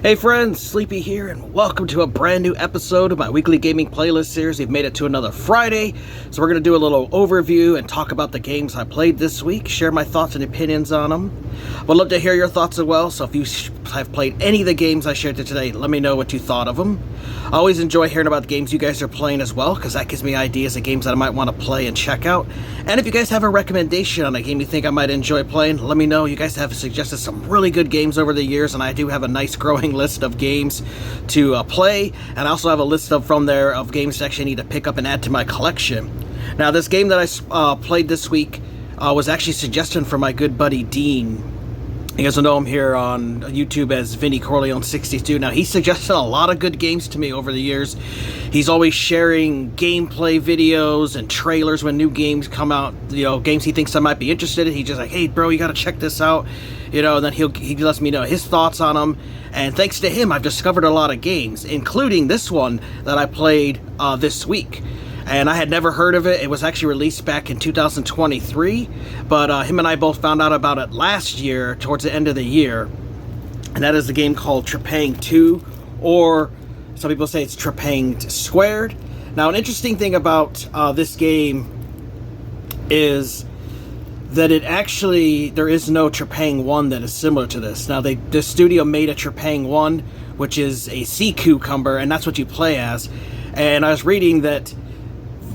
Hey friends, Sleepy here, and welcome to a brand new episode of my weekly gaming playlist series. We've made it to another Friday, so we're going to do a little overview and talk about the games I played this week, share my thoughts and opinions on them. Would love to hear your thoughts as well, so if you have played any of the games I shared today, let me know what you thought of them. I always enjoy hearing about the games you guys are playing as well, because that gives me ideas of games that I might want to play and check out. And if you guys have a recommendation on a game you think I might enjoy playing, let me know. You guys have suggested some really good games over the years, and I do have a nice growing list of games to play, and I also have a list from there of games to actually need to pick up and add to my collection. Now, this game that I played this week was actually a suggestion from my good buddy Dean. You guys will know him here on YouTube as Vinny Corleone 62. Now, he suggested a lot of good games to me over the years. He's always sharing gameplay videos and trailers when new games come out, games he thinks I might be interested in. He's just like, hey bro, you gotta check this out, and then he lets me know his thoughts on them. And thanks to him, I've discovered a lot of games, including this one that I played this week. And I had never heard of it. It was actually released back in 2023, but him and I both found out about it last year, towards the end of the year. And that is the game called Trepang 2, or some people say it's Trepang Squared. Now, an interesting thing about this game is that there is no Trepang 1 that is similar to this. Now, the studio made a Trepang 1, which is a sea cucumber, and that's what you play as. And I was reading that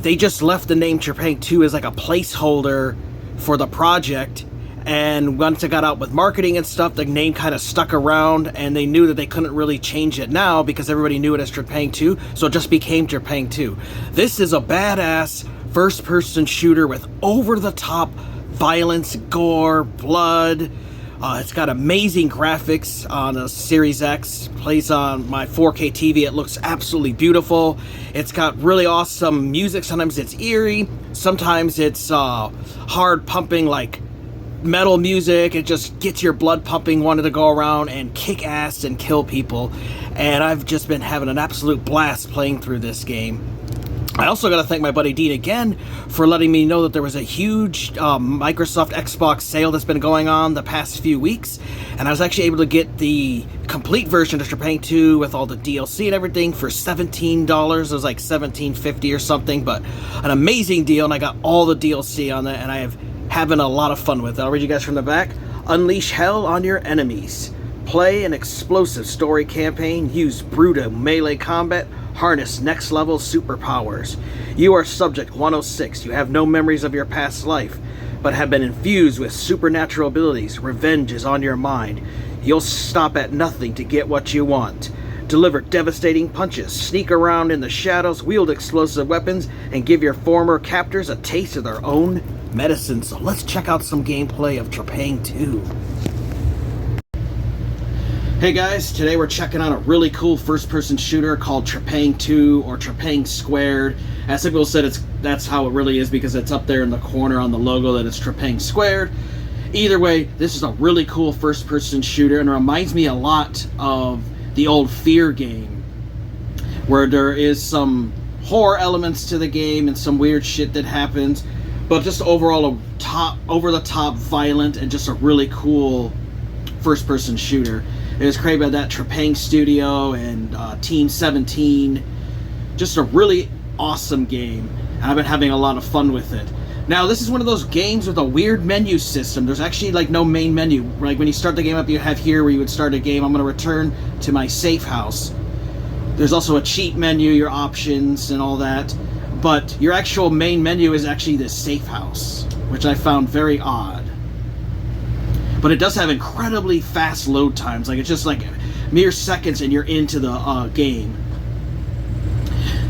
they just left the name Trepang 2 as like a placeholder for the project, and once it got out with marketing and stuff, the name kind of stuck around, and they knew that they couldn't really change it now because everybody knew it as Trepang 2, so it just became Trepang 2. This is a badass first-person shooter with over-the-top violence, gore, blood. It's got amazing graphics on a Series X. Plays on my 4K TV. It looks absolutely beautiful. It's got really awesome music. Sometimes it's eerie. Sometimes it's hard pumping, like metal music. It just gets your blood pumping, wanting to go around and kick ass and kill people. And I've just been having an absolute blast playing through this game. I also got to thank my buddy Dean again for letting me know that there was a huge Microsoft Xbox sale that's been going on the past few weeks, and I was actually able to get the complete version of Trepang 2 with all the DLC and everything for $17. It was like $17.50 or something, but an amazing deal, and I got all the DLC on that, and I have having a lot of fun with it. I'll read you guys from the back. Unleash hell on your enemies. Play an explosive story campaign. Use brutal melee combat. Harness next level superpowers. You are Subject 106. You have no memories of your past life, but have been infused with supernatural abilities. Revenge is on your mind. You'll stop at nothing to get what you want. Deliver devastating punches, sneak around in the shadows, wield explosive weapons, and give your former captors a taste of their own medicine. So let's check out some gameplay of Trepang 2. Hey guys, today we're checking out a really cool first-person shooter called Trepang 2 or Trepang Squared. As some people said, that's how it really is because it's up there in the corner on the logo that it's Trepang Squared. Either way, this is a really cool first-person shooter, and it reminds me a lot of the old Fear game, where there is some horror elements to the game and some weird shit that happens, but just overall a over-the-top violent and just a really cool first-person shooter. It was created by that Trepang studio and Team 17. Just a really awesome game, and I've been having a lot of fun with it. Now, this is one of those games with a weird menu system. There's actually like no main menu. Like when you start the game up, you have here where you would start a game. I'm going to return to my safe house. There's also a cheat menu, your options and all that. But your actual main menu is actually this safe house, which I found very odd. But it does have incredibly fast load times. Like, it's just like mere seconds and you're into the game.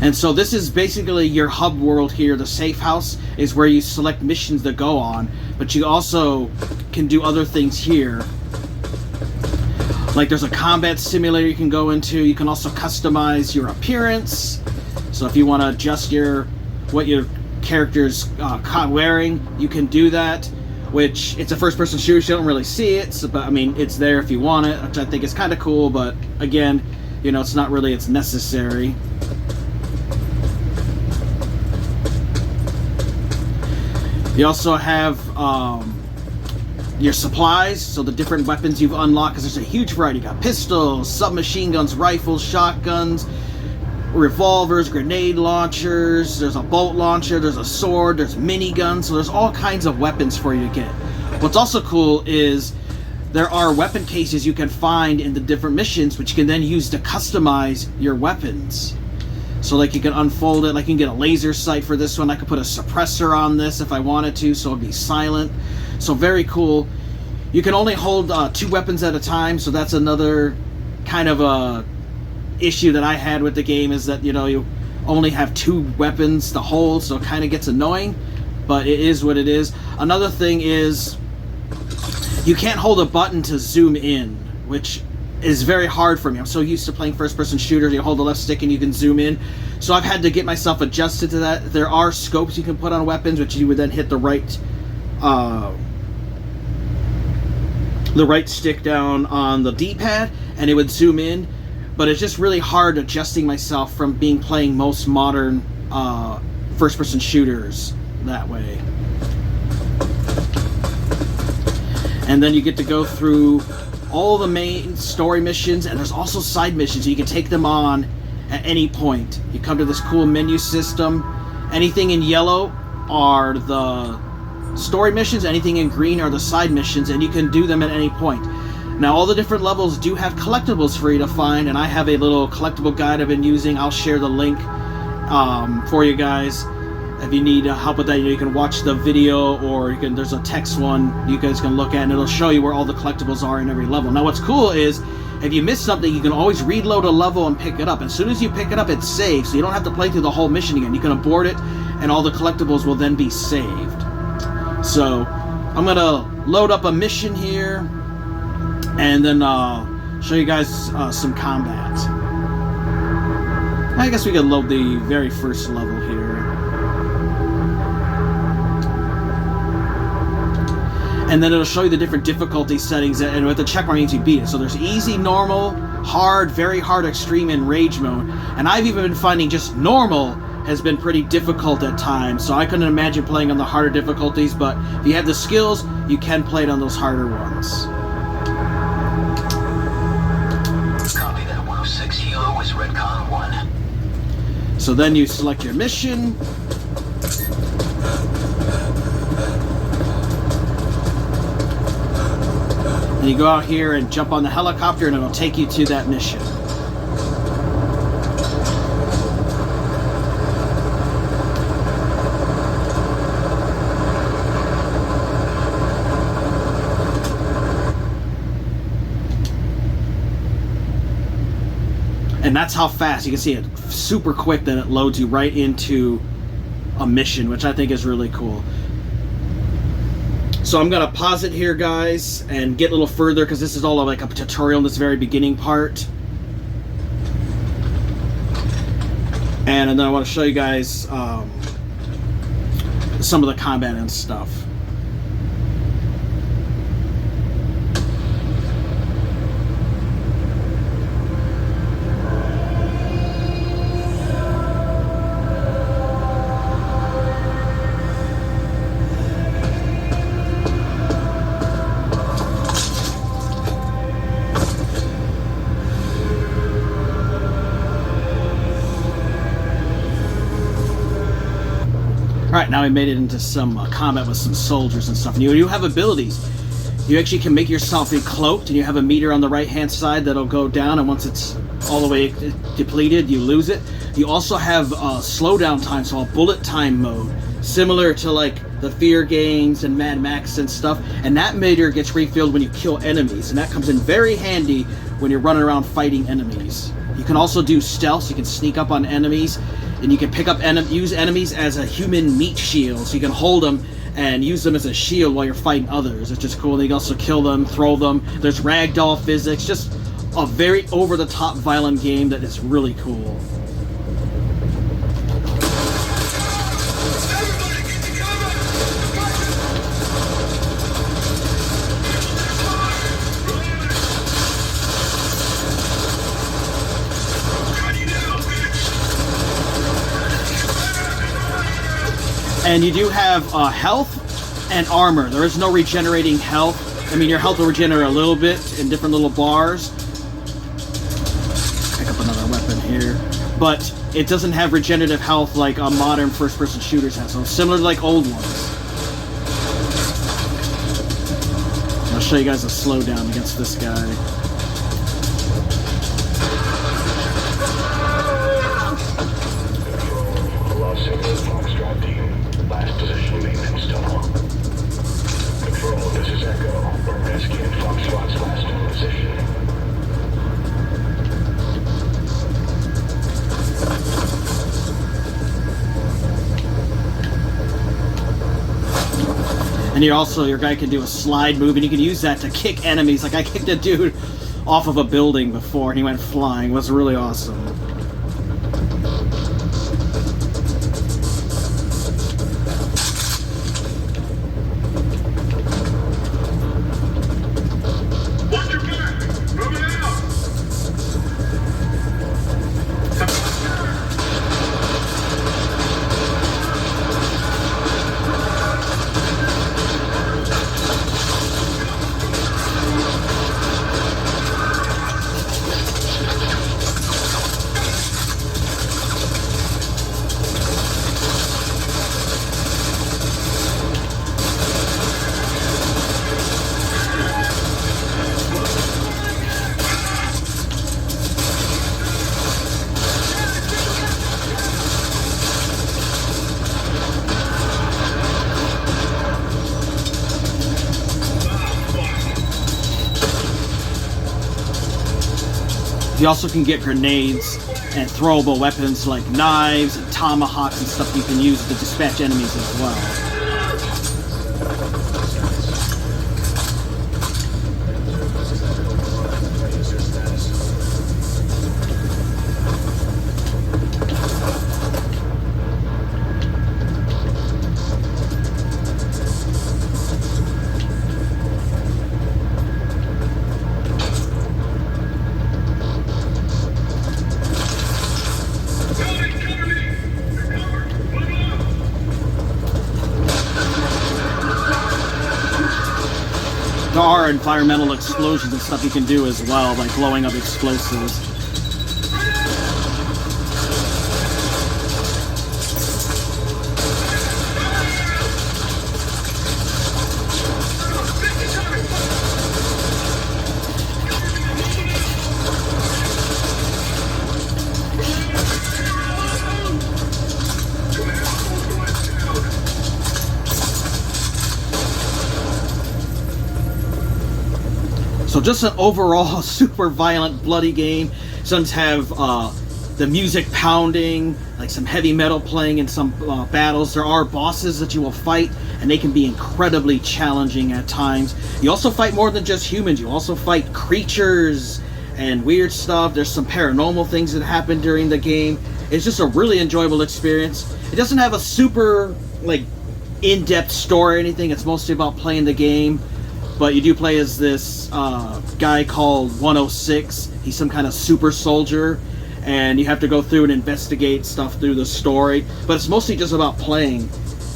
And so this is basically your hub world here. The safe house is where you select missions to go on. But you also can do other things here. Like there's a combat simulator you can go into. You can also customize your appearance. So if you want to adjust what your character's wearing, you can do that. Which, it's a first-person shooter, so you don't really see it, so, but I mean, it's there if you want it, which I think is kind of cool, but again, it's not really, it's necessary. You also have your supplies, so the different weapons you've unlocked, because there's a huge variety. You got pistols, submachine guns, rifles, shotguns, revolvers, grenade launchers, there's a bolt launcher, there's a sword, there's miniguns, so there's all kinds of weapons for you to get. What's also cool is there are weapon cases you can find in the different missions, which you can then use to customize your weapons. So like you can unfold it, like you can get a laser sight for this one. I could put a suppressor on this if I wanted to, so it'd be silent. So very cool. You can only hold 2 weapons at a time, so that's another kind of a issue that I had with the game, is that, you know, you only have 2 weapons to hold, so it kind of gets annoying, but it is what it is. Another thing is you can't hold a button to zoom in, which is very hard for me. I'm so used to playing first-person shooters. You hold the left stick and you can zoom in. So I've had to get myself adjusted to that. There are scopes you can put on weapons, which you would then hit the right stick down on the D-pad, and it would zoom in. But it's just really hard adjusting myself from playing most modern first-person shooters that way. And then you get to go through all the main story missions, and there's also side missions. You can take them on at any point. You come to this cool menu system. Anything in yellow are the story missions, anything in green are the side missions, and you can do them at any point. Now, all the different levels do have collectibles for you to find, and I have a little collectible guide I've been using. I'll share the link for you guys. If you need help with that, you can watch the video, or there's a text one you guys can look at, and it'll show you where all the collectibles are in every level. Now, what's cool is, if you miss something, you can always reload a level and pick it up. As soon as you pick it up, it's saved, so you don't have to play through the whole mission again. You can abort it, and all the collectibles will then be saved. So, I'm going to load up a mission here, and then show you guys some combat. I guess we can load the very first level here. And then it'll show you the different difficulty settings, and with the checkmark means you beat it. So there's easy, normal, hard, very hard, extreme, and rage mode. And I've even been finding just normal has been pretty difficult at times, so I couldn't imagine playing on the harder difficulties, but if you have the skills, you can play it on those harder ones. Copy that. 106 Hilo is Redcon 1. So then you select your mission. And you go out here and jump on the helicopter, and it'll take you to that mission. And that's how fast, you can see it super quick that it loads you right into a mission, which I think is really cool. So I'm going to pause it here, guys, and get a little further, because this is all like a tutorial in this very beginning part. And then I want to show you guys some of the combat and stuff. Alright, now we made it into some combat with some soldiers and stuff. And you have abilities. You actually can make yourself be cloaked, and you have a meter on the right-hand side that'll go down, and once it's all the way depleted, you lose it. You also have slowdown time, so a bullet time mode, similar to like the Fear games and Mad Max and stuff. And that meter gets refilled when you kill enemies, and that comes in very handy when you're running around fighting enemies. You can also do stealth, so you can sneak up on enemies, and you can pick up use enemies as a human meat shield, so you can hold them and use them as a shield while you're fighting others. It's just cool. And you can also kill them, throw them. There's ragdoll physics. Just a very over-the-top violent game that is really cool. And you do have health and armor. There is no regenerating health. I mean, your health will regenerate a little bit in different little bars. Pick up another weapon here. But it doesn't have regenerative health like modern first-person shooters have, so similar to like old ones. I'll show you guys a slowdown against this guy. Last position maintenance tunnel. Control, this is Echo. We're rescuing Foxtrot's last known position. And your guy can do a slide move, and you can use that to kick enemies. Like I kicked a dude off of a building before, and he went flying. It was really awesome. You also can get grenades and throwable weapons like knives and tomahawks and stuff you can use to dispatch enemies as well. There are environmental explosions and stuff you can do as well, like blowing up explosives. So just an overall super violent, bloody game. Some have the music pounding, like some heavy metal playing in some battles. There are bosses that you will fight, and they can be incredibly challenging at times. You also fight more than just humans. You also fight creatures and weird stuff. There's some paranormal things that happen during the game. It's just a really enjoyable experience. It doesn't have a super like in-depth story or anything. It's mostly about playing the game. But you do play as this guy called 106. He's some kind of super soldier, and you have to go through and investigate stuff through the story. But it's mostly just about playing.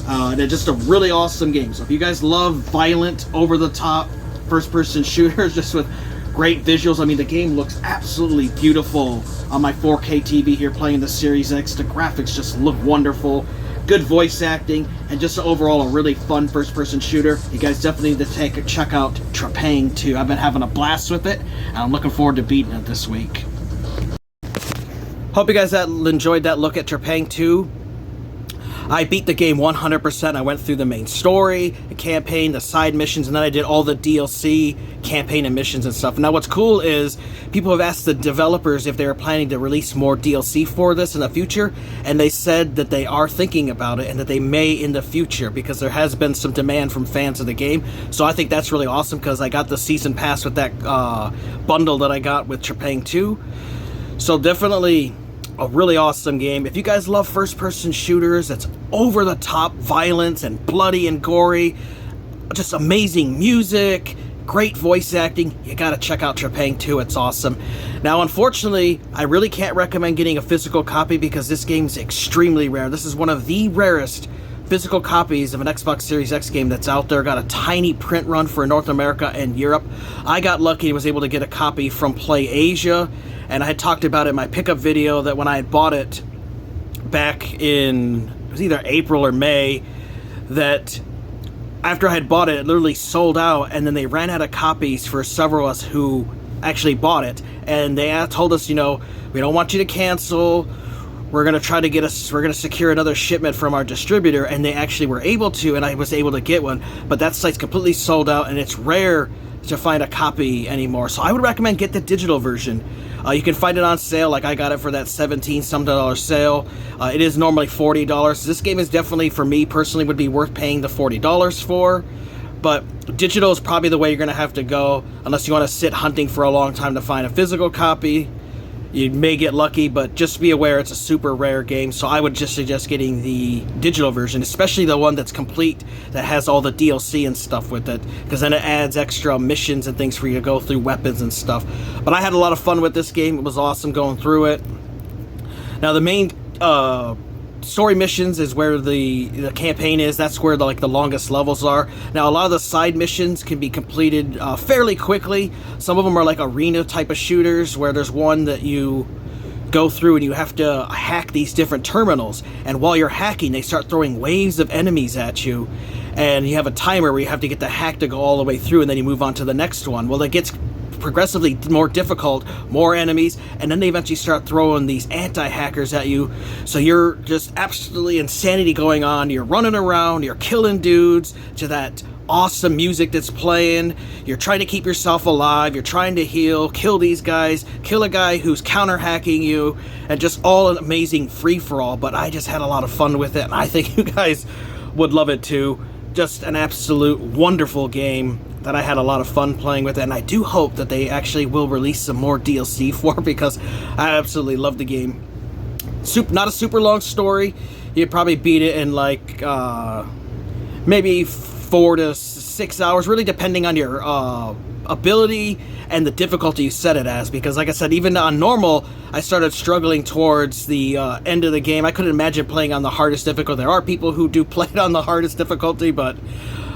And it's just a really awesome game. So if you guys love violent, over-the-top, first-person shooters, just with great visuals. I mean, the game looks absolutely beautiful on my 4K TV here playing the Series X. The graphics just look wonderful. Good voice acting, and just overall a really fun first-person shooter. You guys definitely need to check out Trepang 2. I've been having a blast with it, and I'm looking forward to beating it this week. Hope you guys enjoyed that look at Trepang 2. I beat the game 100%. I went through the main story, the campaign, the side missions, and then I did all the DLC, campaign and missions and stuff. Now what's cool is people have asked the developers if they were planning to release more DLC for this in the future, and they said that they are thinking about it and that they may in the future, because there has been some demand from fans of the game. So I think that's really awesome, because I got the season pass with that bundle that I got with Trepang 2. So definitely a really awesome game. If you guys love first-person shooters that's over-the-top violence and bloody and gory, just amazing music, great voice acting, you gotta check out Trepang 2. It's awesome. Now, unfortunately, I really can't recommend getting a physical copy because this game's extremely rare. This is one of the rarest physical copies of an Xbox Series X game that's out there. Got a tiny print run for North America and Europe. I got lucky and was able to get a copy from Play Asia, and I had talked about it in my pickup video that when I had bought it back in, it was either April or May, that after I had bought it, it literally sold out, and then they ran out of copies for several of us who actually bought it, and they told us, you know, we don't want you to cancel. We're going to try to we're going to secure another shipment from our distributor, and they actually were able to, and I was able to get one, but that site's completely sold out, and it's rare to find a copy anymore. So I would recommend get the digital version. You can find it on sale, like I got it for that $17-some sale. It is normally $40. This game is definitely, for me personally, would be worth paying the $40 for, but digital is probably the way you're going to have to go, unless you want to sit hunting for a long time to find a physical copy. You may get lucky, but just be aware it's a super rare game, so I would just suggest getting the digital version, especially the one that's complete, that has all the DLC and stuff with it, because then it adds extra missions and things for you to go through, weapons and stuff. But I had a lot of fun with this game. It was awesome going through it. Now, the main story missions is where the campaign is. That's where the longest levels are. Now, a lot of the side missions can be completed fairly quickly. Some of them are like arena type of shooters, where there's one that you go through and you have to hack these different terminals, and while you're hacking, they start throwing waves of enemies at you, and you have a timer where you have to get the hack to go all the way through, and then you move on to the next one. Well, it gets progressively more difficult, more enemies, and then they eventually start throwing these anti-hackers at you, so you're just absolutely insanity going on. You're running around, you're killing dudes to that awesome music that's playing, you're trying to keep yourself alive, you're trying to heal, kill these guys, kill a guy who's counter-hacking you, and just all an amazing free-for-all. But I just had a lot of fun with it, and I think you guys would love it too. Just an absolute wonderful game that I had a lot of fun playing with, and I do hope that they actually will release some more DLC for, because I absolutely love the game. Not a super long story. You'd probably beat it in like maybe 4 to 6 hours, really depending on your ability and the difficulty you set it as, because like I said, even on normal, I started struggling towards the end of the game. I couldn't imagine playing on the hardest difficulty. There are people who do play it on the hardest difficulty, but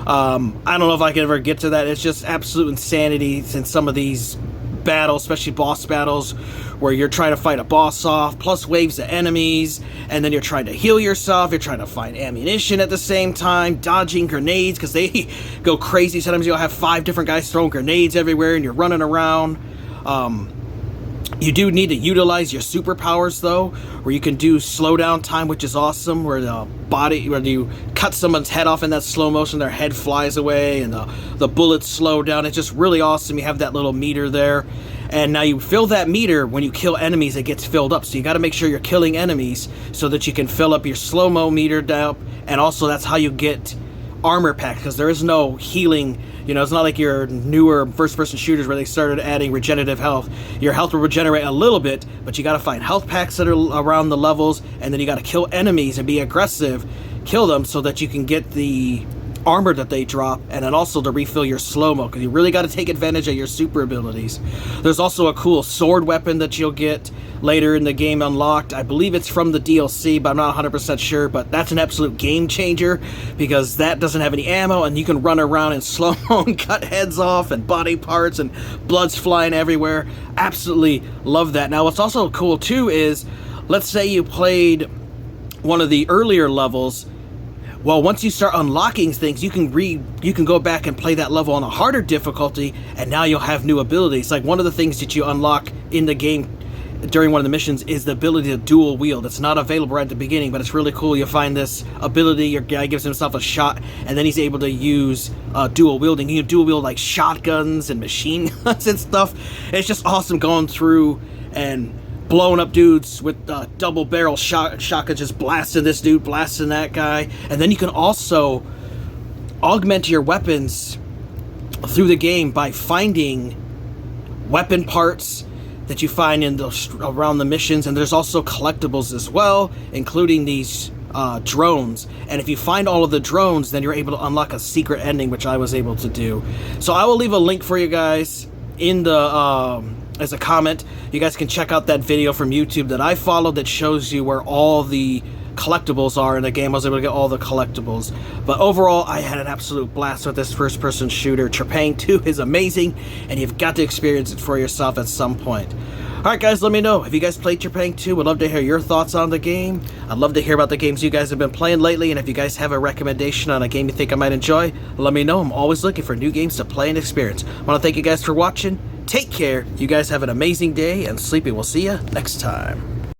I don't know if I could ever get to that. It's just absolute insanity in some of these battles, especially boss battles, where you're trying to fight a boss off, plus waves of enemies, and then you're trying to heal yourself, you're trying to find ammunition at the same time, dodging grenades, because they go crazy. Sometimes you'll have 5 different guys throwing grenades everywhere, and you're running around. You do need to utilize your superpowers, though, where you can do slow down time, which is awesome, where where you cut someone's head off in that slow motion, their head flies away, and the bullets slow down. It's just really awesome. You have that little meter there, and now you fill that meter when you kill enemies. It gets filled up, so you got to make sure you're killing enemies so that you can fill up your slow-mo meter down, and also that's how you get armor packs, because there is no healing. You know, it's not like your newer first-person shooters where they started adding regenerative health. Your health will regenerate a little bit, but you got to find health packs that are around the levels, and then you got to kill enemies and be aggressive, kill them so that you can get the armor that they drop, and then also to refill your slow-mo, because you really got to take advantage of your super abilities. There's also a cool sword weapon that you'll get later in the game unlocked. I believe it's from the DLC, but I'm not 100% sure, but that's an absolute game changer, because that doesn't have any ammo, and you can run around in slow-mo and cut heads off and body parts, and blood's flying everywhere. Absolutely love that. Now, what's also cool too is, let's say you played one of the earlier levels. Well, once you start unlocking things, you can go back and play that level on a harder difficulty, and now you'll have new abilities. Like, one of the things that you unlock in the game during one of the missions is the ability to dual wield. It's not available right at the beginning, but it's really cool. You find this ability, your guy gives himself a shot, and then he's able to use dual wielding. You can dual wield like shotguns and machine guns and stuff. It's just awesome going through and blowing up dudes with double barrel shotguns, just blasting this dude, blasting that guy. And then you can also augment your weapons through the game by finding weapon parts that you find in around the missions, and there's also collectibles as well, including these drones. And if you find all of the drones, then you're able to unlock a secret ending, which I was able to do. So I will leave a link for you guys in the as a comment. You guys can check out that video from YouTube that I followed that shows you where all the collectibles are in the game. I was able to get all the collectibles. But overall, I had an absolute blast with this first-person shooter. Trepang 2 is amazing, and you've got to experience it for yourself at some point. Alright guys, let me know. Have you guys played Trepang 2? Would love to hear your thoughts on the game. I'd love to hear about the games you guys have been playing lately, and if you guys have a recommendation on a game you think I might enjoy, let me know. I'm always looking for new games to play and experience. I want to thank you guys for watching. Take care. You guys have an amazing day, and Sleepy will see you next time.